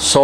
100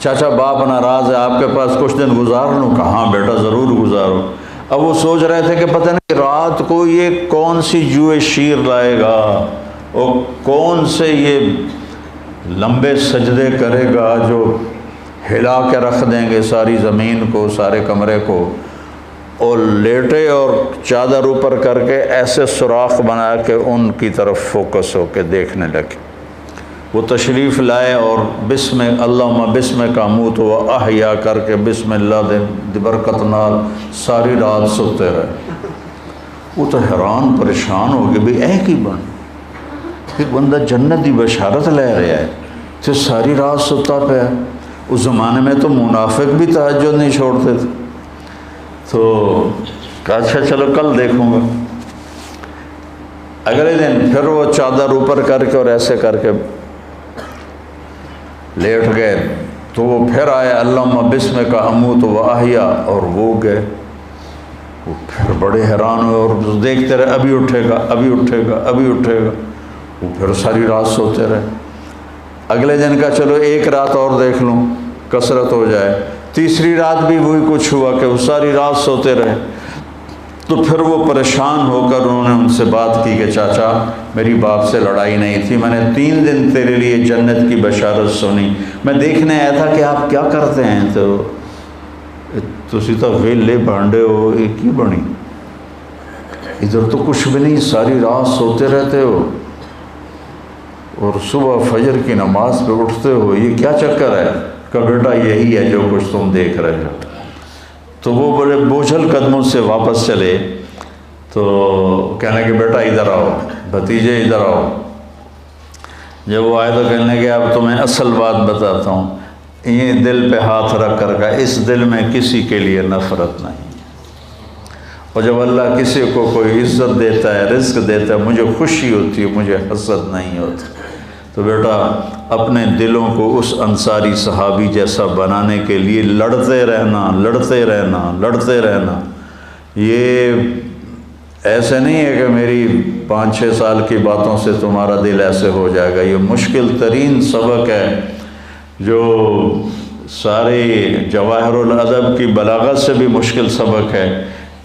چاچا باپ ناراض ہے آپ کے پاس کچھ دن گزار لوں؟ کہاں بیٹا ضرور گزارو۔ اب وہ سوچ رہے تھے کہ پتہ نہیں رات کو یہ کون سی جوئے شیر لائے گا اور کون سے یہ لمبے سجدے کرے گا جو ہلا کے رکھ دیں گے ساری زمین کو، سارے کمرے کو، اور لیٹے اور چادر اوپر کر کے ایسے سوراخ بنا کے ان کی طرف فوکس ہو کے دیکھنے لگے۔ وہ تشریف لائے اور بسم اللہم بسم کا اموت و احیا کر کے بسم اللہ دے برکت نال ساری رات سوتے رہے۔ وہ تو حیران پریشان ہو گئے، بھئی اے کی بن ایک بندہ جنت دی بشارت لے رہا ہے تو ساری رات سوتا پیا۔ اس زمانے میں تو منافق بھی تہجد نہیں چھوڑتے تھے۔ تو کہا اچھا چلو کل دیکھوں گا۔ اگلے دن پھر وہ چادر اوپر کر کے اور ایسے کر کے لیٹ گئے تو وہ پھر آئے اللہم بسم کا اموت و احیا، اور وہ گئے۔ وہ پھر بڑے حیران ہوئے اور دیکھتے رہے ابھی اٹھے گا ابھی اٹھے گا ابھی اٹھے گا۔ وہ پھر ساری رات سوتے رہے۔ اگلے دن کا چلو ایک رات اور دیکھ لوں کثرت ہو جائے۔ تیسری رات بھی وہی کچھ ہوا کہ وہ ساری رات سوتے رہے۔ تو پھر وہ پریشان ہو کر انہوں نے ان سے بات کی کہ چاچا میری باپ سے لڑائی نہیں تھی، میں نے 3 دن تیرے لیے جنت کی بشارت سنی، میں دیکھنے آیا تھا کہ آپ کیا کرتے ہیں۔ تو تسی تو ویلے بانڈے ہو، ایک ہی بنی، ادھر تو کچھ بھی نہیں، ساری رات سوتے رہتے ہو اور صبح فجر کی نماز پہ اٹھتے ہو، یہ کیا چکر ہے؟ کہ بیٹا یہی ہے جو کچھ تم دیکھ رہے ہو۔ تو وہ بڑے بوجھل قدموں سے واپس چلے تو کہنے کہ بیٹا ادھر آؤ، بھتیجے ادھر آؤ۔ جب وہ آئے تو کہنے کہ اب تمہیں اصل بات بتاتا ہوں، یہ دل پہ ہاتھ رکھ کر کا اس دل میں کسی کے لیے نفرت نہیں، اور جب اللہ کسی کو کوئی عزت دیتا ہے، رزق دیتا ہے، مجھے خوشی ہوتی ہے، مجھے حسد نہیں ہوتی۔ تو بیٹا اپنے دلوں کو اس انصاری صحابی جیسا بنانے کے لیے لڑتے رہنا لڑتے رہنا لڑتے رہنا۔ یہ ایسے نہیں ہے کہ میری 5-6 سال کی باتوں سے تمہارا دل ایسے ہو جائے گا۔ یہ مشکل ترین سبق ہے جو سارے جواہر الادب کی بلاغت سے بھی مشکل سبق ہے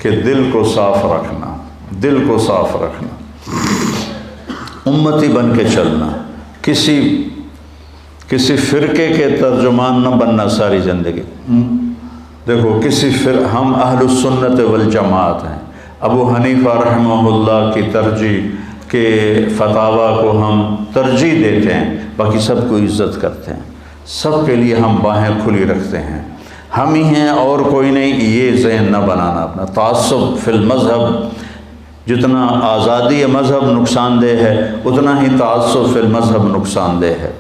کہ دل کو صاف رکھنا، دل کو صاف رکھنا، امتی بن کے چلنا، کسی فرقے کے ترجمان نہ بننا ساری زندگی۔ دیکھو ہم اہل السنت والجماعت ہیں، ابو حنیفہ رحمہ اللہ کی ترجیح کے فتاویٰ کو ہم ترجیح دیتے ہیں، باقی سب کو عزت کرتے ہیں، سب کے لیے ہم باہیں کھلی رکھتے ہیں، ہم ہی ہیں اور کوئی نہیں۔ یہ ذہن نہ بنانا اپنا۔ تعصب فی المذہب، جتنا آزادی مذہب نقصان دہ ہے اتنا ہی تعصب فی المذہب نقصان دہ ہے۔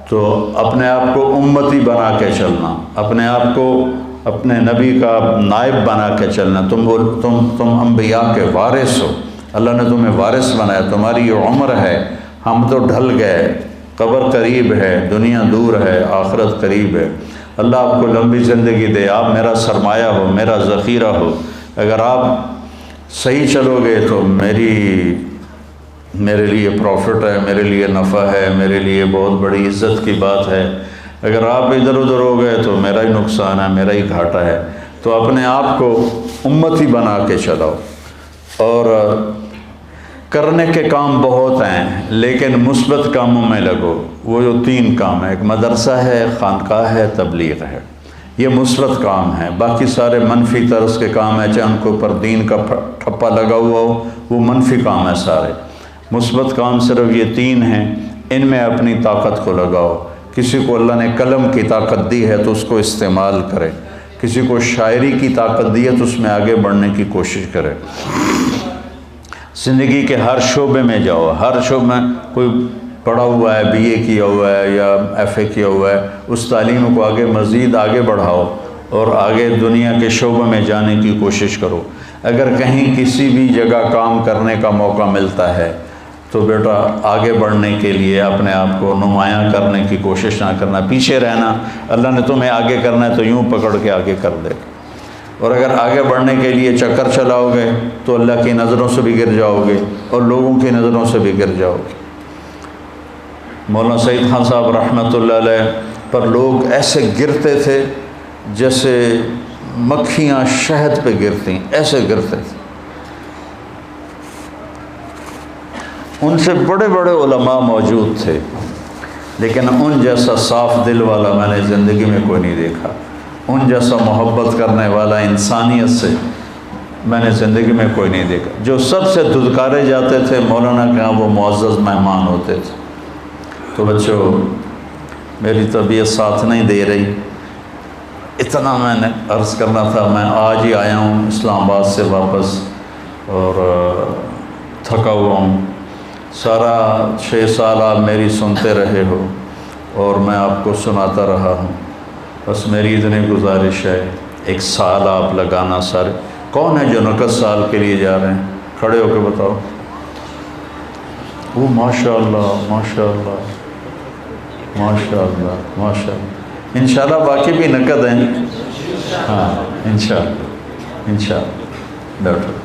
تو اپنے آپ کو امتی بنا کے چلنا، اپنے آپ کو اپنے نبی کا نائب بنا کے چلنا۔ تم انبیاء کے وارث ہو، اللہ نے تمہیں وارث بنایا، تمہاری یہ عمر ہے، ہم تو ڈھل گئے، قبر قریب ہے، دنیا دور ہے، آخرت قریب ہے۔ اللہ آپ کو لمبی زندگی دے، آپ میرا سرمایہ ہو، میرا ذخیرہ ہو۔ اگر آپ صحیح چلو گے تو میرے لیے پروفٹ ہے، میرے لیے نفع ہے، میرے لیے بہت بڑی عزت کی بات ہے۔ اگر آپ ادھر ادھر ہو گئے تو میرا ہی نقصان ہے، میرا ہی گھاٹا ہے۔ تو اپنے آپ کو امتی بنا کے چلاؤ، اور کرنے کے کام بہت ہیں لیکن مثبت کاموں میں لگو۔ وہ جو 3 کام ہیں، ایک مدرسہ ہے، خانقاہ ہے، تبلیغ ہے، یہ مثبت کام ہے۔ باقی سارے منفی طرز کے کام ہیں، چاہے ان کے اوپر دین کا ٹھپا لگا ہوا ہو، وہ منفی کام ہے سارے۔ مثبت کام صرف یہ 3 ہیں، ان میں اپنی طاقت کو لگاؤ۔ کسی کو اللہ نے قلم کی طاقت دی ہے تو اس کو استعمال کرے، کسی کو شاعری کی طاقت دی ہے تو اس میں آگے بڑھنے کی کوشش کرے۔ زندگی کے ہر شعبے میں جاؤ، ہر شعبے میں کوئی پڑھا ہوا ہے، BA کیا ہوا ہے یا FA کیا ہوا ہے، اس تعلیم کو مزید آگے بڑھاؤ اور آگے دنیا کے شعبے میں جانے کی کوشش کرو۔ اگر کہیں کسی بھی جگہ کام کرنے کا موقع ملتا ہے تو بیٹا آگے بڑھنے کے لیے اپنے آپ کو نمایاں کرنے کی کوشش نہ کرنا، پیچھے رہنا۔ اللہ نے تمہیں آگے کرنا ہے تو یوں پکڑ کے آگے کر دے گا، اور اگر آگے بڑھنے کے لیے چکر چلاؤ گے تو اللہ کی نظروں سے بھی گر جاؤ گے اور لوگوں کی نظروں سے بھی گر جاؤ گے۔ مولانا سعید خان صاحب رحمۃ اللہ علیہ پر لوگ ایسے گرتے تھے جیسے مکھیاں شہد پہ گرتی، ایسے گرتے تھے۔ ان سے بڑے بڑے علماء موجود تھے، لیکن ان جیسا صاف دل والا میں نے زندگی میں کوئی نہیں دیکھا، ان جیسا محبت کرنے والا انسانیت سے میں نے زندگی میں کوئی نہیں دیکھا۔ جو سب سے دھتکارے جاتے تھے مولانا کے ہاں وہ معزز مہمان ہوتے تھے۔ تو بچوں، میری طبیعت ساتھ نہیں دے رہی، اتنا میں نے عرض کرنا تھا۔ میں آج ہی آیا ہوں اسلام آباد سے واپس، اور تھکا ہوا ہوں۔ سارا 6 سال آپ میری سنتے رہے ہو اور میں آپ کو سناتا رہا ہوں، بس میری اتنی گزارش ہے 1 سال آپ لگانا سارے۔ کون ہے جو 29 سال کے لیے جا رہے ہیں؟ کھڑے ہو کے بتاؤ۔ وہ ماشاء اللہ ماشاء اللہ ماشاء اللہ ماشاء اللہ۔ انشاءاللہ باقی بھی نقد ہیں، ہاں انشاءاللہ انشاءاللہ۔ ڈاکٹر